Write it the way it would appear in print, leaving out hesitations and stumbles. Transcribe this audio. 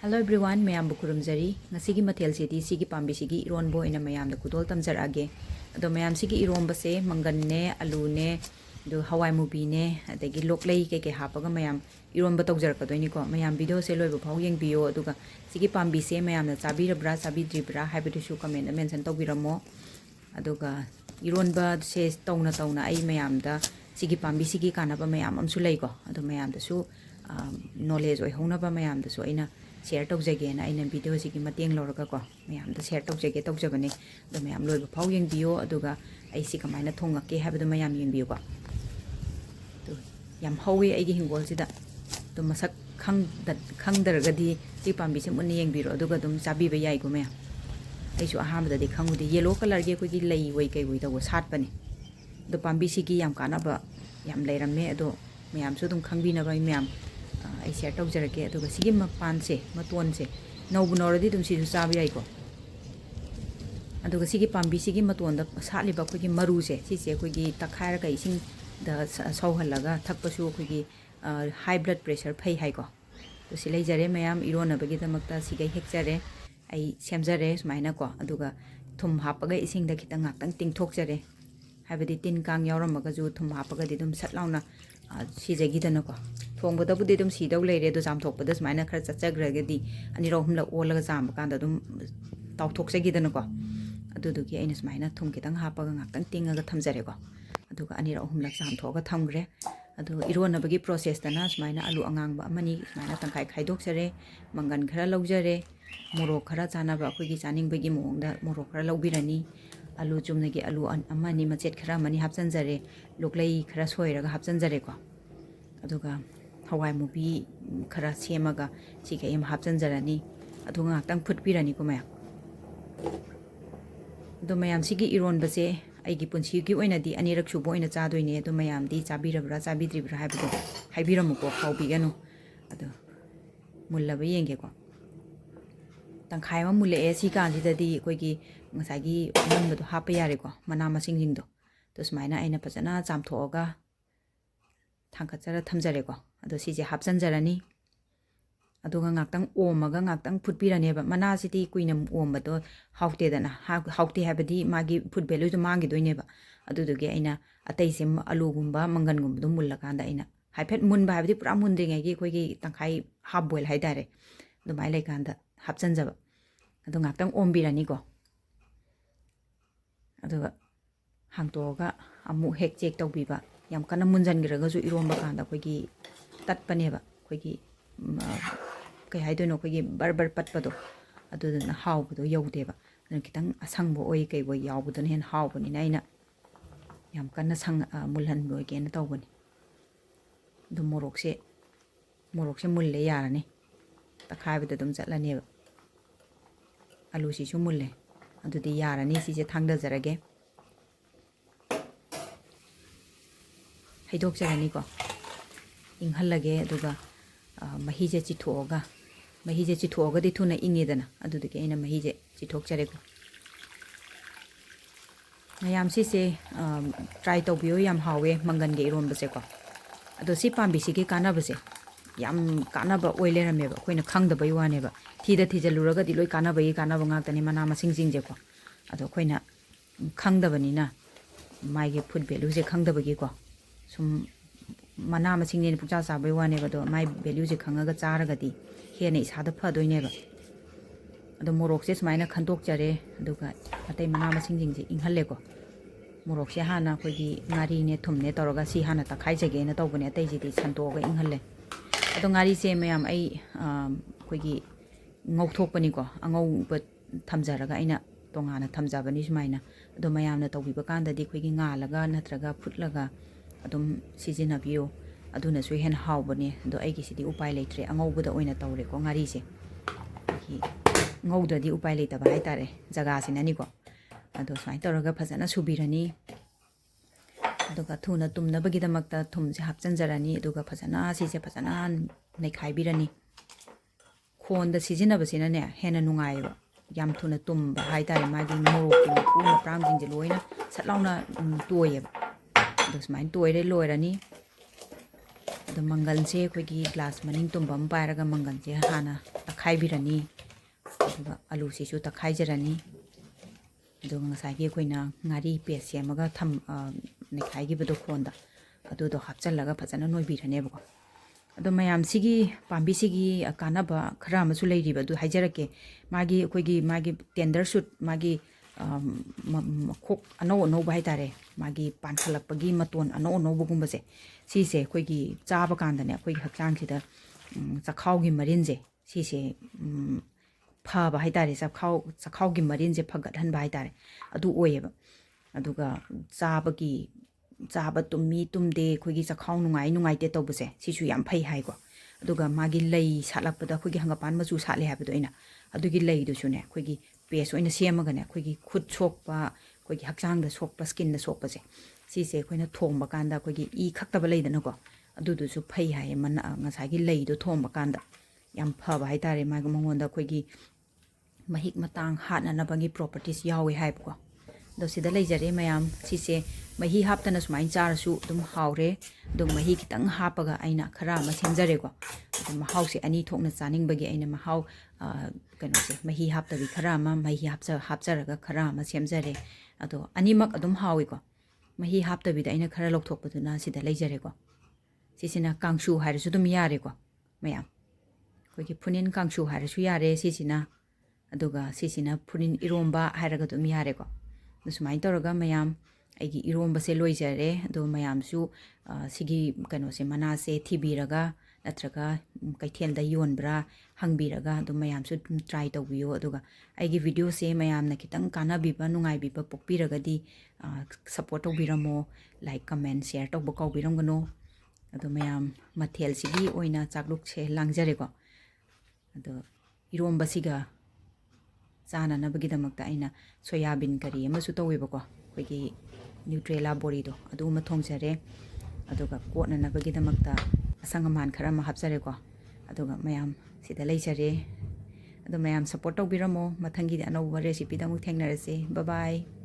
Hello everyone, mayam bukurum jari. Ngasigi mathel sidi sigi pambi sigi ironbo ina mayam da kudol tamjarage. Ado mayam sigi ironba se mangan ne, alu ne, do hawai mubi ne, adagi loklei ke hapaga mayam ironba tawjaraka doini ko. Mayam video se loiba phau yengbiyo aduga sigi pambi se mayam na chabirabra chabidribra haibidusu comment mention tawbiramo. Aduga ironba se tawna ai mayam da sigi pambi sigi kanaba mayam amsu lei ko. Ado mayam da su knowledge oi honaba mayam da su ina share tawjage na ina video sigi mateng lorga ko mayam da share tawjage tawjabane do mayam loiba phau yengbiyo aduga ai si kamaina thongake habadu mayam yengbiyo ko to yam hawi ai gi hingol sida to masak khangdaragadi si pambi se mun yengbiro aduga dum chabi ba yai ko me ai su ahamba da khangudi yellow color ge ko gi lei wai kai wai da sat pane do pambi sigi yam kana ba yam leirame ado mayam su dum khangbina ba mayam ai share tawjarake aduga sigi mapan se maton se naubu noradi dum si chabi ai ko aduga sigi pambi sigi maton da satli ba ko gi maru se si se ko gi takhaira ka ising da sauhalaga thakpasu ko gi high blood pressure phai hai ko to silai jare mayam irona bagi damakta sigai hekjare ai semjare sumaina ko aduga thum hapaga ising da khitang ngakang tingthok jare habadi tin kang yauramaga ju thum hapaga di dum satlauna si jagi dana ko thongba budi dum si daw leire do jam thokpada sumaina khara chachagragadi ani rohumla olaga jam kanda dum tawthok jagi dana ko adudugi aina sumaina thum kitang hapaga ngakang tingaga thamjare ko aduga ani rohumla jam thoga thamgre adu irona bagi process dana sumaina alu angangba amani sumaina tangkai khaidok jare mangan khara laujare morok khara chana ba khoi gi chaning bagi mongda morok khara laubirani alu chumnagi alu amani machet khara mani hapchanjare loklei khara soiraga hapchanjare ko aduga hawai mubi khara semaga sika em hapchanjarani aduga ngakang phutpirani ko maya do mayam sigi iron base aigi punsi gi oina di anirak subo oina chadoine do mayam di chabirabra chabidribra habido haibiramu ko khawbiganu ado mullaba yenge ko tangkhai ma mulle e si kan ji dadi koi gi ngasagi namba do hapa yare ko mana masing jing do to smaina aina pachana chamthoga thangkachara thamjare ko ado si je hapchanjarani aduga ngaktang omaga ngaktang phutpirani ba mana siti kuinam omba do haute dana haute habadi magi food value to mangi doine ba adudugi aina atai sem alu gumba mangan gum dum mulla kanda aina haipet mun ba habadi pura mun dringa gi koi gi tangkhai half boil haidare do mai lai kanda hapchanjaba adu ngaktang ombirani ko aduga hangtoga amu hek check tawbiba yam kana munjangraga ju iromba kanda koi gi tatpaneba koi gi kai haidono koi gi barbar patpado adudana hawbudo yawdeba dan kitang asangbo oi kai bo yawbudan hen hawbani naina yam kana sang mulhan boy gen tawbani du morokse mulle yarani takhaibida dum chatlaneba alu si su mulle adudi yarani si je thangda jarage haidok jarani ko inghallage aduga mahije chithoga di thuna ingedana adudike ina mahije chithok jare ko mayam si se try tawbiyo yam hawe mangan ge iron base ko ado si pambi si ge kana base yam kana ba oile rame ba koina khangda bai wane ba thida thijaluraga di loi kana ba ngak tani mana masing jing je ko ado koina khangda bani na mai ge food value je khangda ba gi ko sum mana masing ne puja sa bai wane ba do mai value je khangaga charaga di hene isada phadoine ba ado morok se smaina khantok jare aduga atai mana masing jing je inghalle ko morok se hana koi gi ngari ne thumne toroga si hana ta khai jage na tawbane atai ji di santoga inghalle ado ngari se mayam ai koi gi ngauthokpani ko angau ba thamjaraga aina tongana thamjabani sumaina ado mayam na tawbiba kanda di koi gi ngalaga natraga phutlaga adum sijinabiyo aduna su hen hawbani do aigi sidi upai leitre angaubuda oina tawre ko ngari se ki ngauda di upai leitaba haitare jaga sinani ko ado sai toroga phajana subirani aduga thuna tumna bagi damakta thumse hapchanjarani aduga phajana si se phajana nei khaibirani khonda sijinaba sinane hena nungaiba yam thuna tumba haitare magi morok ki puna pram jing je loina satlauna toyeba dos main toire loirani ꯑꯗꯣ ꯃꯪꯒꯜꯁꯦ ꯑꯩꯈꯣꯏꯒꯤ glass ꯃꯅꯤꯡ ꯇꯨꯝꯕ ꯑꯃ ꯄꯥꯏꯔꯒ ꯃꯪꯒꯜꯁꯦ ꯍꯥꯟꯅ ꯇꯛꯈꯥꯏꯕꯤꯔꯅꯤ ꯑꯗꯨꯒ ꯑꯂꯨꯁꯤꯁꯨ ꯇꯛꯈꯥꯏꯖꯔꯅꯤ ꯑꯗꯨꯒ ꯉꯁꯥꯏꯒꯤ ꯑꯩꯈꯣꯏꯅ ꯉꯥꯔꯤ ꯄꯦꯁ ꯁꯦꯝꯃꯒ ꯅꯩꯈꯥꯏꯈꯤꯕꯗꯣ ꯈꯣꯟꯗ ꯑꯗꯨꯗꯣ ꯍꯥꯞꯆꯜꯂꯒ ꯐꯖꯅ ꯅꯣꯏꯕꯤꯔꯅꯦꯕꯀꯣ ꯑꯗꯣ ꯃꯌꯥꯝꯁꯤꯒꯤ ꯄꯥꯝꯕꯤꯁꯤꯒꯤ ꯀꯥꯟꯅꯕ ꯈꯔ ꯑꯃꯁꯨ ꯂꯩꯔꯤꯕ ꯑꯗꯨ ꯍꯥꯏꯖꯔꯛꯀꯦ ꯃꯥꯒꯤ ꯇꯦꯟꯗꯔ ꯁꯨꯠ ꯃꯥꯒꯤ ꯃꯈꯣꯛ ꯑꯅꯧ ꯑꯅꯧꯕ ꯍꯥꯏꯇꯥꯔꯦ ꯃꯥꯒꯤ ꯄꯥꯟꯈꯠꯂꯛꯄꯒꯤ ꯃꯇꯣꯟ ꯑꯅꯧ ꯑꯅꯧꯕꯒꯨꯝꯕꯁꯦ ꯁꯤꯁꯦ ꯑꯩꯈꯣꯏꯒꯤ ꯆꯥꯕ ꯀꯥꯟꯗꯅꯦ ꯑꯩꯈꯣꯏꯒꯤ ꯍꯛꯆꯥꯡꯁꯤꯗ ꯆꯈꯥꯎꯒꯤ ꯃꯔꯤꯟꯁꯦ ꯁꯤꯁꯦ ꯐꯕ ꯍꯥꯏꯇꯥꯔꯦ ꯆꯈꯥꯎꯒꯤ ꯃꯔꯤꯟꯁꯦ ꯐꯒꯠꯍꯟꯕ ꯍꯥꯏꯇꯥꯔꯦ ꯑꯗꯨ ꯑꯣꯏꯌꯦꯕ ꯑꯗꯨꯒ ꯆꯥꯕ ꯇꯨꯝꯃꯤ ꯇꯨꯝꯗꯦ ꯑꯩꯈꯣꯏꯒꯤ ꯆꯈꯥꯎ ꯅꯨꯡꯉꯥꯏꯇꯦ ꯇꯧꯕꯁꯦ ꯁꯤꯁꯨ ꯌꯥꯝ ꯐꯩ ꯍꯥꯏꯀꯣ ꯑꯗꯨꯒ ꯃꯥꯒꯤ ꯂꯩ ꯁꯥꯠꯂꯛꯄꯗ ꯑꯩꯈꯣꯏꯒꯤ ꯍꯪꯒꯄꯥꯟ ꯃꯆꯨ ꯁꯥꯠꯂꯦ ꯍꯥꯏꯕꯗꯣ ꯑꯩꯅ ꯑꯗꯨꯒꯤ ꯂꯩꯗꯨꯁꯨꯅꯦ ꯑꯩꯈꯣꯏꯒꯤ ꯄꯦꯁ ꯑꯣꯏꯅ ꯁꯦꯝꯃꯒꯅꯦ ꯑꯩꯈꯣꯏꯒꯤ ꯈꯨꯠ ꯁꯣꯛꯄ ꯑꯩꯈꯣꯏꯒꯤ ꯍꯛꯆꯥꯡꯗ ꯁꯣꯛꯄ ꯁ꯭ꯀꯤꯟꯗ ꯁꯣꯛꯄꯁꯦ ꯁꯤꯁꯦ ꯑꯩꯈꯣꯏꯅ ꯊꯣꯡꯕ ꯀꯥꯟꯗ ꯑꯩꯈꯣꯏꯒꯤ ꯏ ꯈꯛꯇꯕ ꯂꯩꯗꯅꯀꯣ ꯑꯗꯨꯗꯨꯁꯨ ꯐꯩ ꯍꯥꯏꯌꯦ ꯉꯁꯥꯏꯒꯤ ꯂꯩꯗꯣ ꯊꯣꯡꯕ ꯀꯥꯟꯗ ꯌꯥꯝ ꯐꯕ ꯍꯥꯏꯇꯥꯔꯦ ꯃꯉꯣꯟꯗ ꯑꯩꯈꯣꯏꯒꯤ ꯃꯍꯤꯛ ꯃꯇꯥꯡ ꯍꯥꯠꯅꯅꯕꯒꯤ ꯄ꯭ꯔꯣꯄꯔꯇꯤꯁ ꯌꯥꯎꯋꯦ ꯍꯥꯏꯕꯀꯣ ꯑꯗꯣ ꯁꯤꯗ ꯂꯩꯖꯔꯦ ꯃꯌꯥꯝ ꯁꯤꯁꯦ ꯃꯍꯤ ꯍꯥꯞꯇꯅ ꯁꯨꯃꯥꯏꯅ ꯆꯥꯔꯁꯨ ꯑꯗꯨꯝ ꯍꯥꯎꯔꯦ ꯑꯗꯨ ꯃꯍꯤ ꯈꯤꯇꯪ ꯍꯥꯞꯄꯒ ꯑꯩꯅ ꯈꯔ ꯑꯃ ꯁꯦꯝꯖꯔꯦꯀꯣ ꯑꯗꯣ ꯃꯍꯥꯎꯁꯦ ꯑꯅꯤ ꯊꯣꯛꯅ ꯆꯥꯅꯤꯡꯕꯒꯤ ꯑꯩꯅ ꯃꯍꯥꯎ ꯀꯩꯅꯣꯁꯦ ꯃꯍꯤ ꯍꯥꯞꯇꯕꯤꯈꯔ ꯑꯃ ꯃꯍꯤ ꯍꯥꯞꯆꯔꯒ khara ama semjare ado animak adum hawi ko mahi haptabida aina khara lokthokpaduna sida leijare ko sisina kangshu harisu dum yare ko mayam kogi phunin kangshu harisu yare sisina aduga sisina phunin iromba haraga dum yare ko nusumai toraga mayam aigi iromba se loijare ado mayam su sigi kano se mana se thibiraga natraga kaithel da yonbra hangbiraga ado mayam su try tawbiyo aduga aigi video se mayam na kitang kana biba nungai biba pokpiraga di support tawbiramo like comment share tawbo kawbirangano ado mayam mathel sigi oina chakluk che langjare ko ado iromba siga chana nabagidamakta aina soyabin kari amasu tawebako koigi Nutrela borido adu ma thongjare aduga kotna nabagidamakta asangaman khara ma hapjare ko aduga mayam sida leijare adu mayam support tawbiramo mathangi anoba recipe da mu thengnarase bye bye